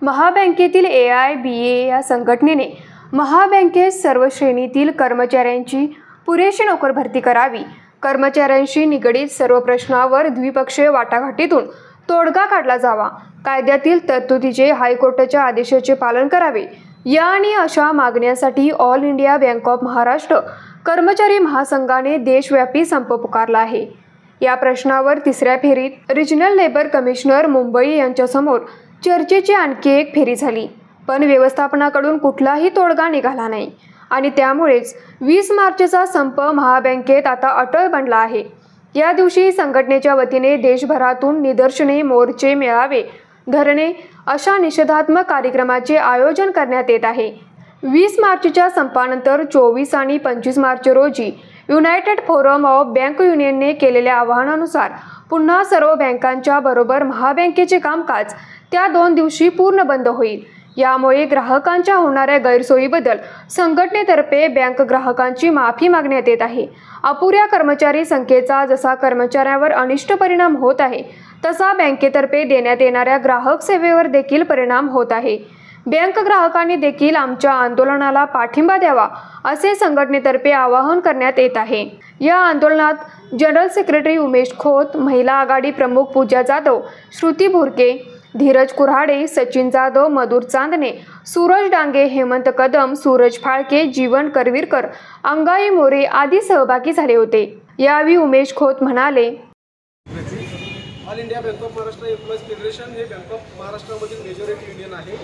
महाबँकेतील AIBA या संघटनेने महाबँकेत सर्व श्रेणीतील कर्मचाऱ्यांची पुरेशी नोकर भरती करावी, कर्मचाऱ्यांशी निगडीत सर्व प्रश्नावर द्विपक्षीय वाटाघाटीतून तोडगा काढला जावा, कायद्यातील तरतुदीचे हायकोर्टाच्या आदेशाचे पालन करावे या आणि अशा मागण्यांसाठी all India bank of Maharashtra कर्मचारी महासंघाने देशव्यापी संप पुकारला आहे। या प्रश्नावर तिसऱ्या फेरीत रिजनल लेबर कमिशनर मुंबई यांच्यासमोर चर्चेची आणखी एक फेरी झाली, पण व्यवस्थापनाकडून कुठलाही तोडगा निघाला नाही आणि त्यामुळेच 20 मार्चचा संप महाबँकेत आता अटळ बनला आहे। या दिवशी संघटनेच्या वतीने देशभरातून निदर्शने, मोर्चे, मेळावे, धरणे अशा निषेधात्मक कार्यक्रमाचे आयोजन करण्यात येत आहे। 20 मार्चच्या संपानंतर 24 आणि 25 मार्च रोजी युनायटेड फोरम ऑफ बँक युनियनने केलेल्या आवाहनानुसार पुन्हा सर्व बँकांच्या बरोबर महाबँकेचे कामकाज त्या 2 दिवशी पूर्ण बंद होईल। यामुळे ग्राहकांच्या होणाऱ्या गैरसोयीबद्दल संघटनेतर्फे बँक ग्राहकांची माफी मागण्यात येत आहे। अपुऱ्या कर्मचारी संख्येचा जसा कर्मचाऱ्यांवर अनिष्ट परिणाम होत आहे, तसा बँकेतर्फे देण्यात येणाऱ्या ग्राहक सेवेवर देखील परिणाम होत आहे। बँक ग्राहकांनी देखील आमच्या आंदोलनाला पाठिंबा द्यावा असे संघटनेतर्फे आवाहन करण्यात येत आहे। या आंदोलनात जनरल सेक्रेटरी उमेश खोत, महिला आघाडी प्रमुख पूजा जाधव, श्रुती भुरके, धीरज कुऱ्हाडे, सचिन जाधव, मधुर चांदणे, सूरज डांगे, हेमंत कदम, सूरज फाळके, जीवन करवीरकर, अंगाई मोरे आदी सहभागी झाले होते। यावेळी उमेश खोत म्हणाले, all India bank of Maharashtra employees federation हे बँक ऑफ महाराष्ट्रामधील मेजॉरिटी युनियन आहे।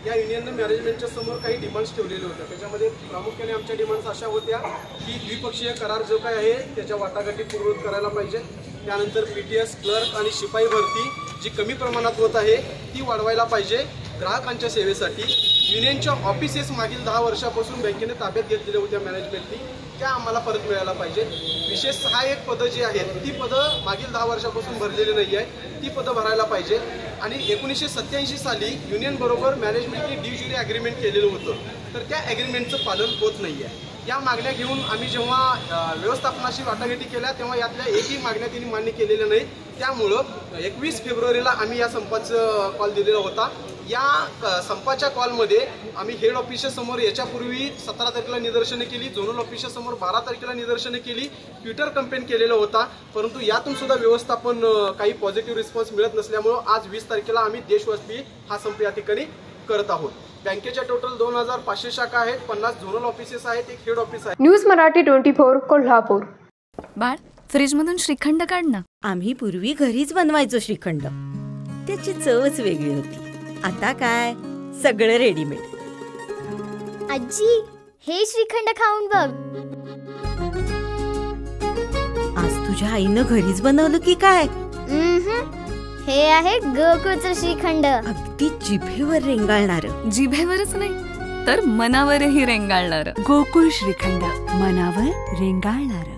या युनियनने मॅनेजमेंटच्या समोर काही डिमांड्स ठेवलेले होत्या। त्याच्यामध्ये प्रामुख्याने आमच्या डिमांड्स अशा होत्या की द्विपक्षीय करार जो काय आहे त्याच्या वाटाघाटी पूर्ववत करायला पाहिजे। त्यानंतर PTS, क्लर्क आणि शिपाई भरती जी कमी प्रमाणात होत आहे ती वाढवायला पाहिजे। ग्राहकांच्या सेवेसाठी युनियनच्या ऑफिसेस मागील 10 वर्षापासून बँकेने ताब्यात घेतलेल्या होत्या मॅनेजमेंटनी, त्या आम्हाला परत मिळायला पाहिजे। विशेष सहाय्यक पदं जी आहेत ती पदं मागील 10 वर्षापासून भरलेली नाही आहे, ती पदं भरायला पाहिजे। आणि 1987 साली युनियन बरोबर मॅनेजमेंटने डी ज्युरी ॲग्रीमेंट केलेलं होतं, तर त्या ॲग्रीमेंटचं पालन होत नाही आहे। या मागण्या घेऊन आम्ही जेव्हा व्यवस्थापनाशी वाटाघाटी केल्या तेव्हा यातल्या एकही मागण्या त्यांनी मान्य केलेल्या नाही। त्यामुळं 21 फेब्रुवारीला आम्ही या संपाचा कॉल दिलेला होता। या संपाच्या कॉलमध्ये आम्ही हेड ऑफिसच्या समोर याच्यापूर्वी 17 तारखेला निदर्शने केली, झोनल ऑफिसच्या समोर 12 तारखेला निदर्शने केली, ट्विटर कॅम्पेन केलेला होता, परंतु यातून सुद्धा व्यवस्थापन काही पॉझिटिव्ह रिस्पॉन्स मिळत नसल्यामुळे आज 20 तारखेला आम्ही देशव्यापी हा संप या ठिकाणी करत आहोत। बँकेच्या टोटल 2500 शाखा आहेत, 50 झोनल ऑफिसेस आहेत, एक हेड ऑफिस आहे। न्यूज मराठी 24 कोल्हापूर। बाळ, फ्रीजमधून श्रीखंड काढ ना। आम्ही पूर्वी घरीच बनवायचो श्रीखंड, त्याची चवच वेगळी होती। आता काय सगळं रेडीमेड। आजी, हे श्रीखंड खाऊन बघ। आज तुझ्या आईनं घरीच बनवलं की काय? हे आहे गोकुळचं श्रीखंड, अगदी जिभेवर रेंगाळणार। जिभेवरच नाही तर मनावरही रेंगाळणार। गोकुळ श्रीखंड, मनावर रेंगाळणार।